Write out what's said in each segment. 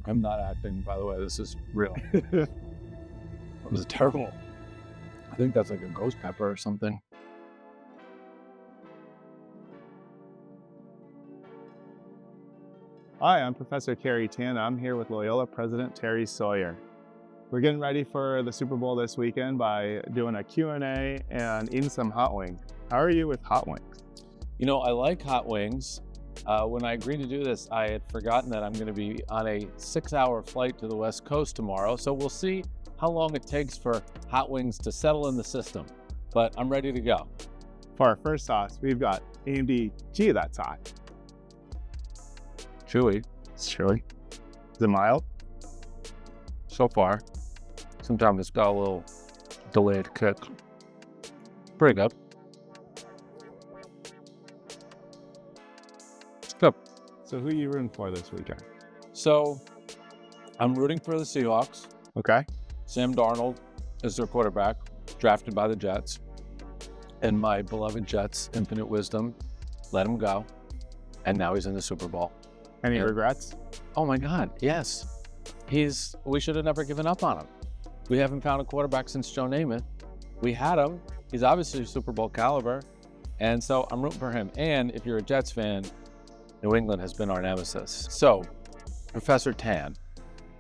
I'm not acting, by the way. This is real. It was terrible. I think that's like a ghost pepper or something. Hi, I'm Professor Kerry Tan. I'm here with Loyola President Terry Sawyer. We're getting ready for the Super Bowl this weekend by doing a Q&A and eating some hot wings. How are you with hot wings? You know, I like hot wings. When I agreed to do this, I had forgotten that I'm going to be on a 6-hour flight to the West Coast tomorrow. So we'll see how long it takes for hot wings to settle in the system. But I'm ready to go. For our first sauce, we've got AMD. Gee, that's hot. Chewy. It's chili. Is it mild? So far. Sometimes it's got a little delayed kick. Pretty good. Good. So who are you rooting for this weekend? So I'm rooting for the Seahawks. Okay. Sam Darnold is their quarterback, drafted by the Jets. And my beloved Jets, infinite wisdom, let him go. And now he's in the Super Bowl. Any regrets? Oh my God, yes. We should have never given up on him. We haven't found a quarterback since Joe Namath. We had him. He's obviously Super Bowl caliber. And so I'm rooting for him. And if you're a Jets fan, New England has been our nemesis. So, Professor Tan,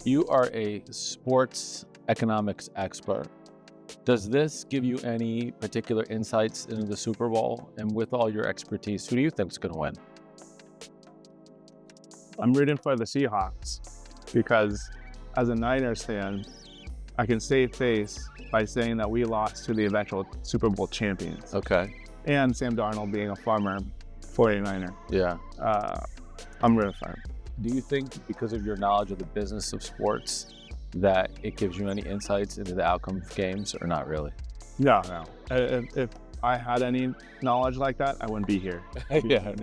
you are a sports economics expert. Does this give you any particular insights into the Super Bowl? And with all your expertise, who do you think is going to win? I'm rooting for the Seahawks because as a Niners fan, I can save face by saying that we lost to the eventual Super Bowl champions. Okay. And Sam Darnold being a former 49er. Yeah. I'm rooting for him. Do you think because of your knowledge of the business of sports that it gives you any insights into the outcome of games or not really? No. If I had any knowledge like that, I wouldn't be here. Yeah,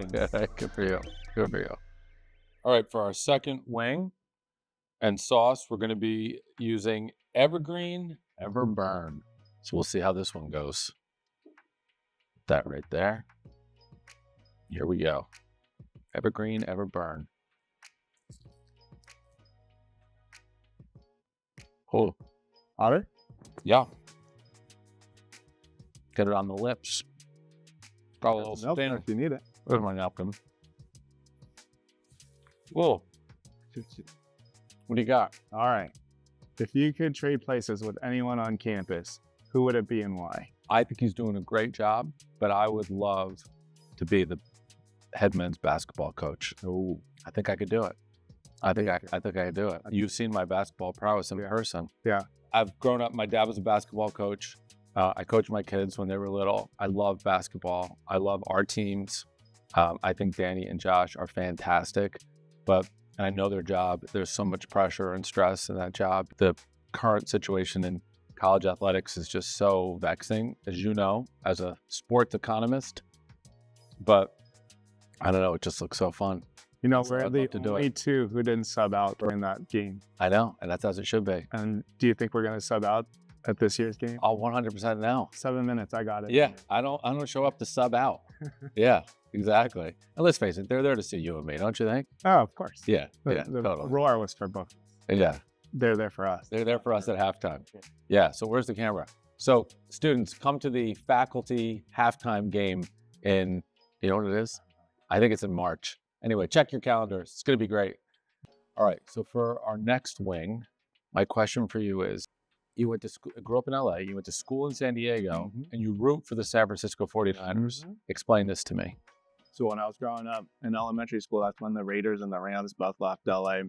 good for you. Good for you. All right, for our second wing and sauce, we're going to be using Evergreen Ever Burn. So we'll see how this one goes. That right there. Here we go. Evergreen Ever Burn. Oh, Otter? yeah. Get it on the lips. Got a little stain. If you need it. Where's my napkin? Whoa. What do you got? All right. If you could trade places with anyone on campus, who would it be and why? I think he's doing a great job, but I would love to be the head men's basketball coach. Oh, I think I could do it. I think I could do it. You've seen my basketball prowess in person. Yeah. I've grown up. My dad was a basketball coach. I coached my kids when they were little. I love basketball. I love our teams. I think Danny and Josh are fantastic, but I know their job. There's so much pressure and stress in that job. The current situation in college athletics is just so vexing, as you know, as a sports economist. But I don't know, it just looks so fun. You know, So we're I'd the love to do only it. two who didn't sub out during that game. I know, and that's as it should be. And do you think we're going to sub out at this year's game? I'll 100% now. 7 minutes, I got it. Yeah, I don't show up to sub out. Yeah, exactly. And let's face it, they're there to see you and me, don't you think? Oh, of course. Yeah, The totally. roar was for both. Yeah, They're there for us. they're there for us at halftime. Yeah, so where's the camera? So students, come to the faculty halftime game in, you know what it is? I think it's in March. Anyway, check your calendars. It's going to be great. All right, so for our next wing, my question for you is, you went to school, grew up in LA, you went to school in San Diego, and you root for the San Francisco 49ers. Explain this to me. So when I was growing up in elementary school, that's when the Raiders and the Rams both left LA.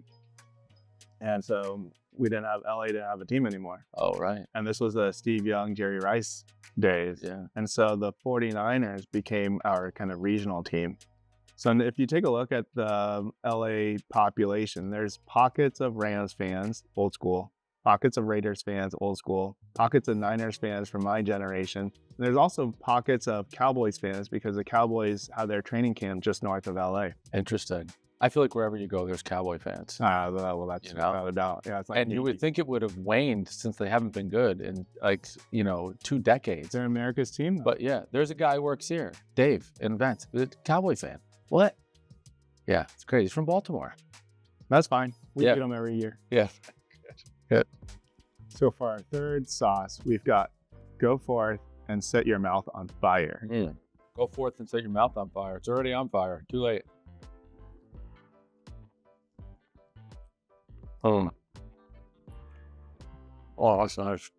And so LA didn't have a team anymore. Oh, right. And this was the Steve Young, Jerry Rice days. Yeah. And so the 49ers became our kind of regional team. So if you take a look at the LA population, there's pockets of Rams fans, old school, pockets of Raiders fans, old school, pockets of Niners fans from my generation. And there's also pockets of Cowboys fans because the Cowboys have their training camp just north of LA. Interesting. I feel like wherever you go, there's Cowboy fans. Well, that's You know? without a doubt. Yeah, it's like And you would think it would have waned since they haven't been good in 2 decades. they're America's team, though. But yeah, there's a guy who works here, Dave, in Vents, a Cowboy fan. What? Yeah, it's crazy. He's from Baltimore. That's fine. We Yeah. do them every year. Yeah. Good. So for our third sauce, we've got go forth and set your mouth on fire. Go forth and set your mouth on fire. It's already on fire. Too late. Oh, that's nice.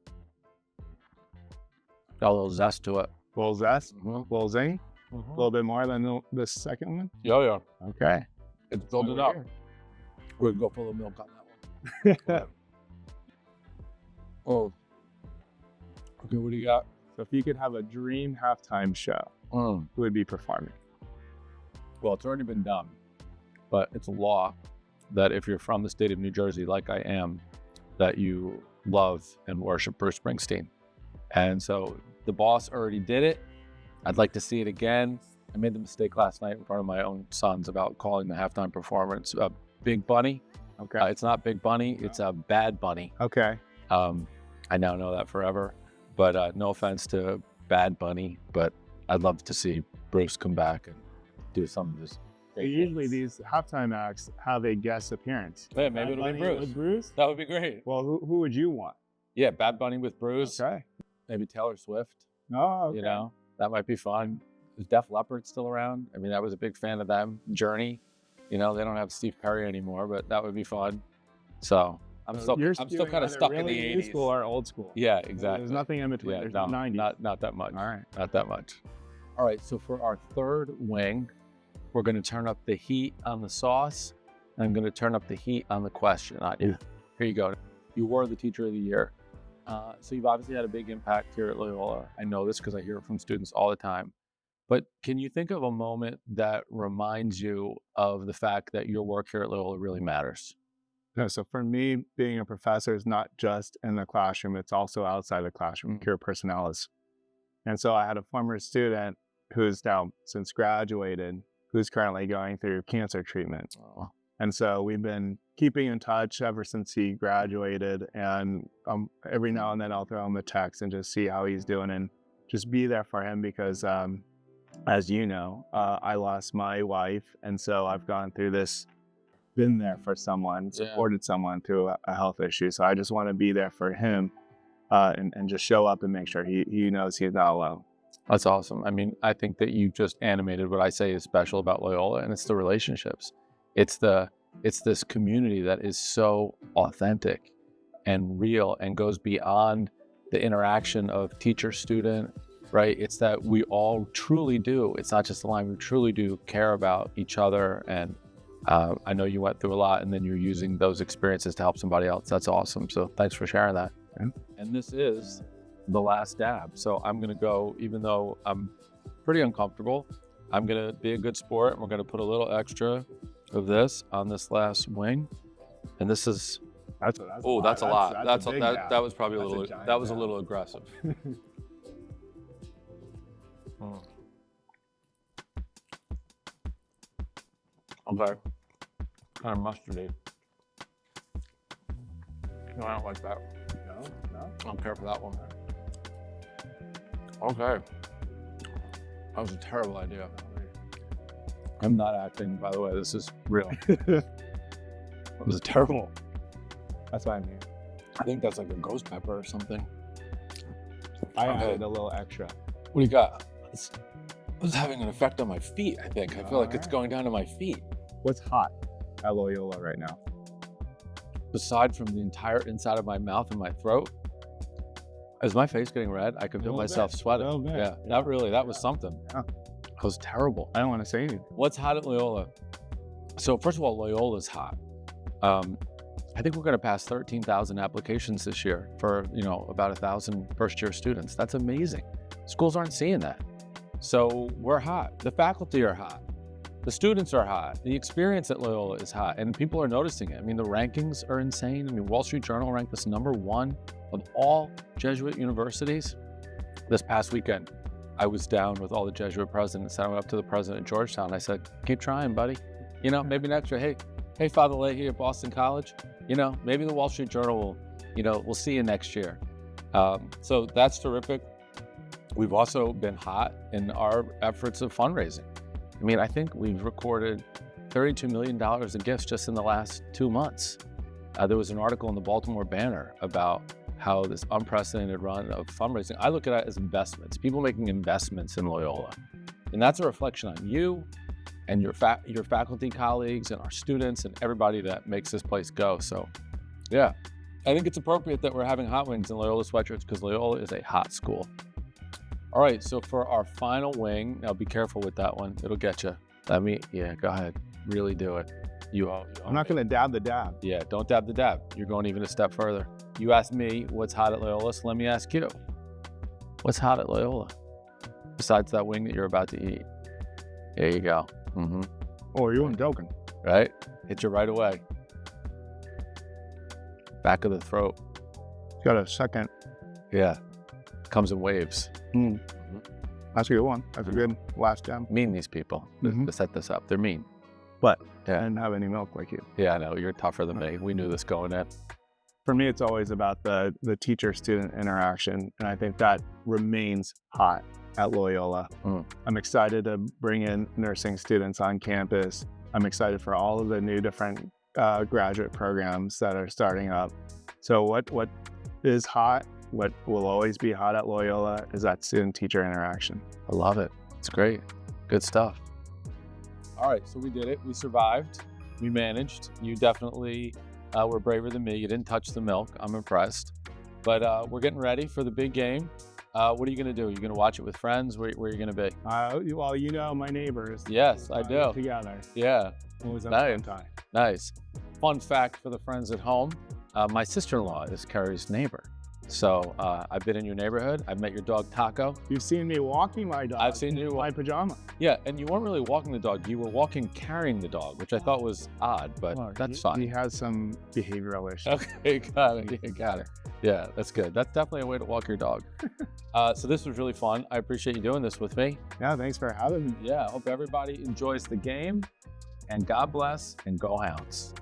Got a little zest to it. A little zest, Mm-hmm. a little zing, a little bit more than the second one. Yeah. Okay. It's filled it up. We're going to go full of milk on that one. Oh. Okay, what do you got? So if you could have a dream halftime show, who would be performing? Well, it's already been done, but it's a law that if you're from the state of New Jersey, like I am, that you love and worship Bruce Springsteen. And so the boss already did it. I'd like to see it again. I made the mistake last night in front of my own sons about calling the halftime performance Big Bunny. Okay. It's not Big Bunny, it's a Bad Bunny. Okay. I now know that forever, but no offense to Bad Bunny, but I'd love to see Bruce come back and do some of this. Usually these halftime acts have a guest appearance. Yeah, maybe it'll be Bruce. With Bruce? That would be great. Well, who would you want? Yeah, Bad Bunny with Bruce. Okay. Maybe Taylor Swift. Oh, okay. You know, that might be fun. Is Def Leppard still around? I mean, I was a big fan of them. Journey. You know, they don't have Steve Perry anymore, but that would be fun. So I'm still kind of stuck in the 80s. New school or old school? Yeah, exactly. There's nothing in between. Yeah, There's no, 90s. not that much. All right. Not that much. All right, so for our third wing, we're going to turn up the heat on the sauce. And I'm going to turn up the heat on the question on you. Here you go. You were the teacher of the year. So you've obviously had a big impact here at Loyola. I know this because I hear it from students all the time. But can you think of a moment that reminds you of the fact that your work here at Loyola really matters? No, so for me, being a professor is not just in the classroom, it's also outside the classroom, Cure Personalis. And so I had a former student who's now since graduated, who's currently going through cancer treatment. Oh. And so we've been keeping in touch ever since he graduated. And every now and then I'll throw him a text and just see how he's doing and just be there for him because, as you know, I lost my wife. And so I've gone through this, been there for someone, supported someone through a health issue. So I just want to be there for him and just show up and make sure he knows he's not alone. That's awesome. I mean, I think that you just animated what I say is special about Loyola, and it's the relationships. It's this community that is so authentic and real and goes beyond the interaction of teacher-student, right? It's that we all truly do. It's not just the line. We truly do care about each other. And I know you went through a lot, and then you're using those experiences to help somebody else. That's awesome. So thanks for sharing that. And this is the last dab. So I'm going to go, even though I'm pretty uncomfortable, I'm going to be a good sport. And we're going to put a little extra of this on this last wing. And this is, that's a lot. That was probably a little aggressive. Okay. Kind of mustardy. No, I don't like that. No. I don't care for that one. Okay. That was a terrible idea. I'm not acting, by the way. This is real. It was terrible. That's why I'm here. I think that's like a ghost pepper or something. I added a little extra. What do you got? It's having an effect on my feet, I think. I feel like it's going down to my feet. What's hot at Loyola right now? Aside from the entire inside of my mouth and my throat, is my face getting red? I can feel myself sweating. Yeah, not really. That was something. Yeah. That was terrible. I don't want to say anything. What's hot at Loyola? So first of all, Loyola's hot. I think we're going to pass 13,000 applications this year for, about 1,000 first-year students. That's amazing. Schools aren't seeing that. So we're hot. The faculty are hot. The students are hot. The experience at Loyola is hot, and people are noticing it. I mean, the rankings are insane. I mean, Wall Street Journal ranked us #1 of all Jesuit universities. This past weekend, I was down with all the Jesuit presidents. I went up to the president of Georgetown. I said, keep trying, buddy. Maybe next year, hey, Father Leahy at Boston College, maybe the Wall Street Journal will, we'll see you next year. So that's terrific. We've also been hot in our efforts of fundraising. I mean, I think we've recorded $32 million in gifts just in the last 2 months. There was an article in the Baltimore Banner about how this unprecedented run of fundraising, I look at it as investments, people making investments in Loyola. And that's a reflection on you and your faculty colleagues and our students and everybody that makes this place go. So yeah, I think it's appropriate that we're having hot wings in Loyola sweatshirts because Loyola is a hot school. All right, so for our final wing, now be careful with that one. It'll get you. Yeah, go ahead. Really do it. I'm not going to dab the dab. Yeah, don't dab the dab. You're going even a step further. You asked me what's hot at Loyola, so let me ask you. What's hot at Loyola? Besides that wing that you're about to eat. There you go. Mm-hmm. Oh, you weren't joking. Right? Hit you right away. Back of the throat. Got a second. Yeah. Comes in waves. Mm. That's a good one. That's a good last gem. Mean, these people to set this up. They're mean. But yeah. I didn't have any milk like you. Yeah, I know. You're tougher than me. We knew this going in. For me, it's always about the teacher-student interaction, and I think that remains hot at Loyola. I'm excited to bring in nursing students on campus. I'm excited for all of the new different graduate programs that are starting up. So what is hot, what will always be hot at Loyola is that student-teacher interaction. I love it. It's great. Good stuff. All right, so we did it. We survived. We managed. You definitely were braver than me. You didn't touch the milk. I'm impressed. But we're getting ready for the big game. What are you going to do? Are you going to watch it with friends? Where are you going to be? Well, you know my neighbors. Yes, I do. Together. Yeah. Always have nice. a fun time. Nice. Fun fact for the friends at home. My sister-in-law is Kerry's neighbor. So I've been in your neighborhood. I've met your dog, Taco. You've seen me walking my dog. I've seen you in my pajama. Yeah, and you weren't really walking the dog. You were walking carrying the dog, which I thought was odd, but that's fine. He has some behavioral issues. Okay, got it. Yeah, got it. Yeah, that's good. That's definitely a way to walk your dog. So this was really fun. I appreciate you doing this with me. Yeah, thanks for having me. Yeah, I hope everybody enjoys the game. And God bless and go Hounds.